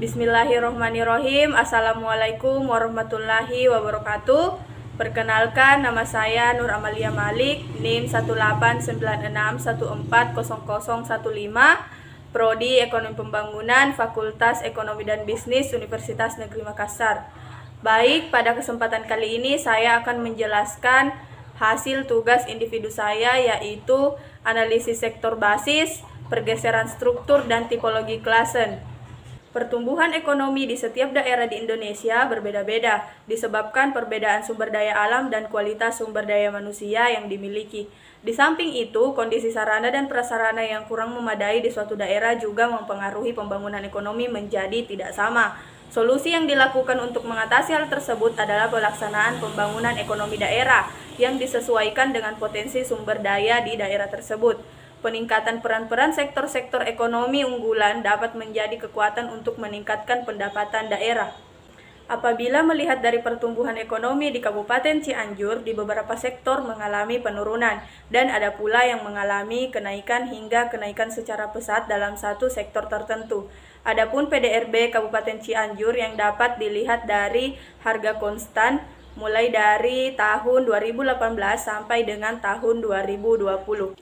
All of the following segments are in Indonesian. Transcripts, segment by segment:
Bismillahirrohmanirrohim. Assalamualaikum warahmatullahi wabarakatuh. Perkenalkan, nama saya Nur Amalia Malik, NIM 18961400015, Prodi Ekonomi Pembangunan, Fakultas Ekonomi dan Bisnis, Universitas Negeri Makassar. Baik, pada kesempatan kali ini saya akan menjelaskan hasil tugas individu saya, yaitu analisis sektor basis, pergeseran struktur, dan tipologi klasen. Pertumbuhan ekonomi di setiap daerah di Indonesia berbeda-beda, disebabkan perbedaan sumber daya alam dan kualitas sumber daya manusia yang dimiliki. Di samping itu, kondisi sarana dan prasarana yang kurang memadai di suatu daerah juga mempengaruhi pembangunan ekonomi menjadi tidak sama. Solusi yang dilakukan untuk mengatasi hal tersebut adalah pelaksanaan pembangunan ekonomi daerah yang disesuaikan dengan potensi sumber daya di daerah tersebut. Peningkatan peran-peran sektor-sektor ekonomi unggulan dapat menjadi kekuatan untuk meningkatkan pendapatan daerah. Apabila melihat dari pertumbuhan ekonomi di Kabupaten Cianjur, di beberapa sektor mengalami penurunan, dan ada pula yang mengalami kenaikan hingga kenaikan secara pesat dalam satu sektor tertentu. Adapun PDRB Kabupaten Cianjur yang dapat dilihat dari harga konstan mulai dari tahun 2018 sampai dengan tahun 2020.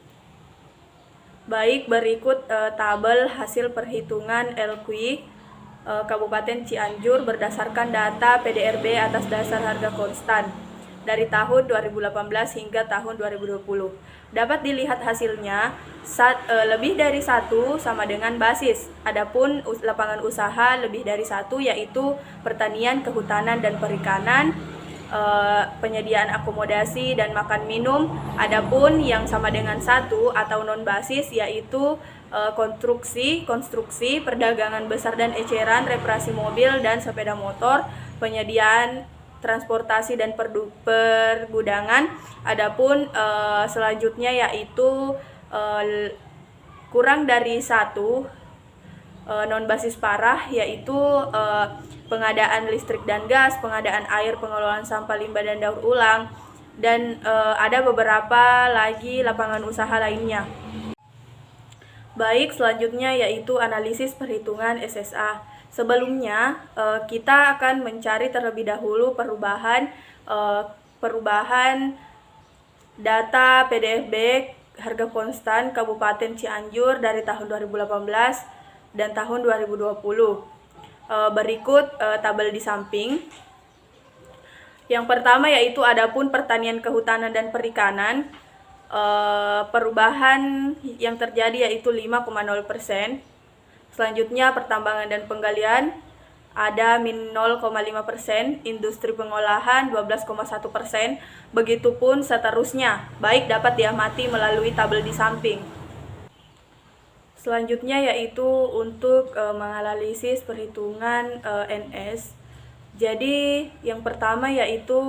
Baik, berikut tabel hasil perhitungan LQ Kabupaten Cianjur berdasarkan data PDRB atas dasar harga konstan dari tahun 2018 hingga tahun 2020. Dapat dilihat hasilnya, lebih dari 1 sama dengan basis. Adapun lapangan usaha lebih dari 1 yaitu pertanian, kehutanan, dan perikanan, penyediaan akomodasi dan makan minum. Adapun yang sama dengan 1 atau non basis yaitu konstruksi, perdagangan besar dan eceran, reparasi mobil dan sepeda motor, penyediaan transportasi dan pergudangan. Adapun selanjutnya yaitu kurang dari 1 non basis parah yaitu pengadaan listrik dan gas, pengadaan air, pengelolaan sampah limbah dan daur ulang, dan ada beberapa lagi lapangan usaha lainnya. Baik, selanjutnya yaitu analisis perhitungan SSA. Sebelumnya kita akan mencari terlebih dahulu perubahan data PDRB harga konstan Kabupaten Cianjur dari tahun 2018 dan tahun 2020. Berikut tabel di samping. Yang pertama yaitu adapun pertanian, kehutanan, dan perikanan, perubahan yang terjadi yaitu 5,0%. Selanjutnya pertambangan dan penggalian ada min 0,5%, industri pengolahan 12,1%, begitupun seterusnya. Baik, dapat diamati melalui tabel di samping. Selanjutnya yaitu untuk menganalisis perhitungan NS. Jadi yang pertama yaitu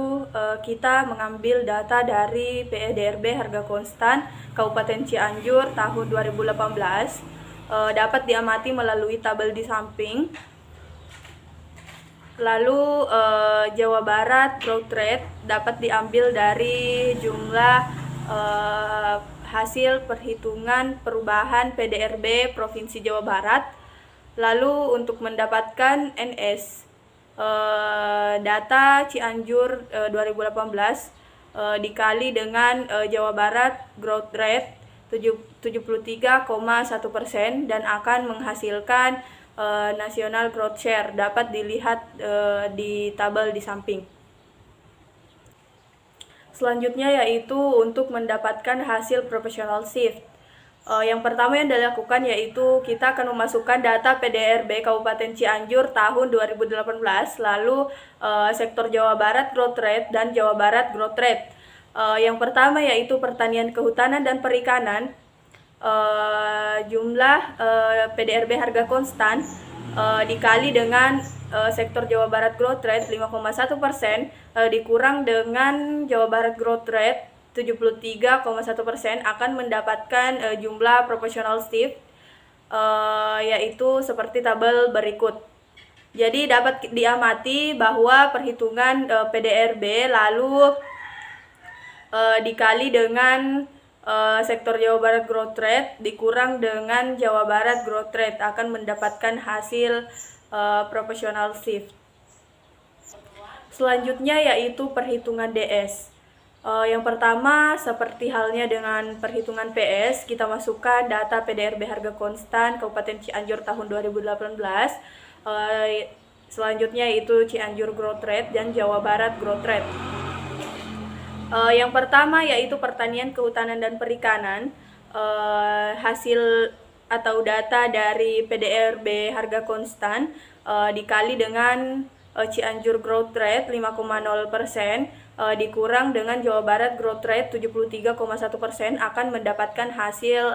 kita mengambil data dari PDRB harga konstan Kabupaten Cianjur tahun 2018. Dapat diamati melalui tabel di samping. Lalu Jawa Barat growth rate dapat diambil dari jumlah hasil perhitungan perubahan PDRB Provinsi Jawa Barat. Lalu untuk mendapatkan NS, data Cianjur 2018 dikali dengan Jawa Barat growth rate 73,1% dan akan menghasilkan national growth share. Dapat dilihat di tabel di samping. Selanjutnya yaitu untuk mendapatkan hasil proportional shift. Yang pertama yang dilakukan yaitu kita akan memasukkan data PDRB Kabupaten Cianjur tahun 2018, lalu sektor Jawa Barat growth rate dan Jawa Barat growth rate. Yang pertama yaitu pertanian, kehutanan, dan perikanan, jumlah PDRB harga konstan dikali dengan sektor Jawa Barat growth rate 5,1% dikurang dengan Jawa Barat growth rate 73,1% akan mendapatkan jumlah proportional shift yaitu seperti tabel berikut. Jadi dapat diamati bahwa perhitungan PDRB lalu dikali dengan sektor Jawa Barat growth rate dikurang dengan Jawa Barat growth rate akan mendapatkan hasil proportional shift. Selanjutnya yaitu perhitungan DS. Yang pertama, seperti halnya dengan perhitungan PS, kita masukkan data PDRB harga konstan Kabupaten Cianjur tahun 2018. Selanjutnya itu Cianjur growth rate dan Jawa Barat growth rate. Yang pertama yaitu pertanian, kehutanan, dan perikanan. Hasil atau data dari PDRB harga konstan dikali dengan Cianjur growth rate 5,0% dikurang dengan Jawa Barat growth rate 73,1% akan mendapatkan hasil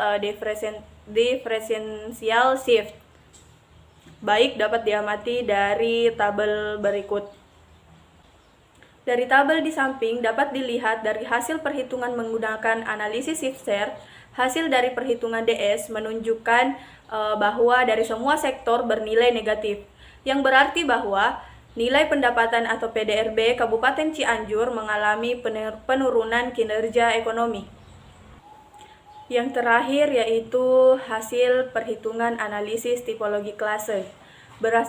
differential shift. Baik, dapat diamati dari tabel berikut. Dari tabel di samping dapat dilihat dari hasil perhitungan menggunakan analisis shift share, hasil dari perhitungan DS menunjukkan bahwa dari semua sektor bernilai negatif, yang berarti bahwa nilai pendapatan atau PDRB Kabupaten Cianjur mengalami penurunan kinerja ekonomi. Yang terakhir yaitu hasil perhitungan analisis tipologi klase.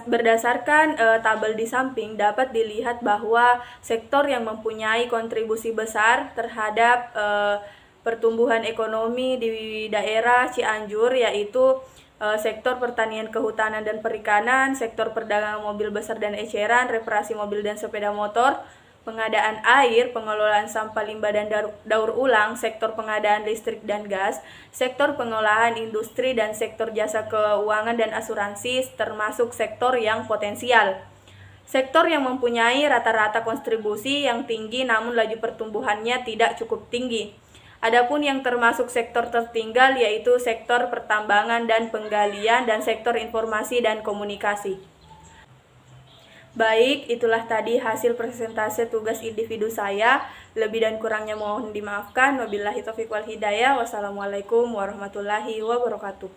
Berdasarkan tabel di samping dapat dilihat bahwa sektor yang mempunyai kontribusi besar terhadap pertumbuhan ekonomi di daerah Cianjur yaitu sektor pertanian, kehutanan, dan perikanan, sektor perdagangan mobil besar dan eceran, reparasi mobil dan sepeda motor, pengadaan air, pengelolaan sampah limbah dan daur ulang, sektor pengadaan listrik dan gas, sektor pengolahan industri, dan sektor jasa keuangan dan asuransi, termasuk sektor yang potensial. Sektor yang mempunyai rata-rata kontribusi yang tinggi namun laju pertumbuhannya tidak cukup tinggi. Adapun yang termasuk sektor tertinggal yaitu sektor pertambangan dan penggalian dan sektor informasi dan komunikasi. Baik, itulah tadi hasil presentase tugas individu saya. Lebih dan kurangnya mohon dimaafkan. Wabillahi taufiq wal hidayah. Wassalamualaikum warahmatullahi wabarakatuh.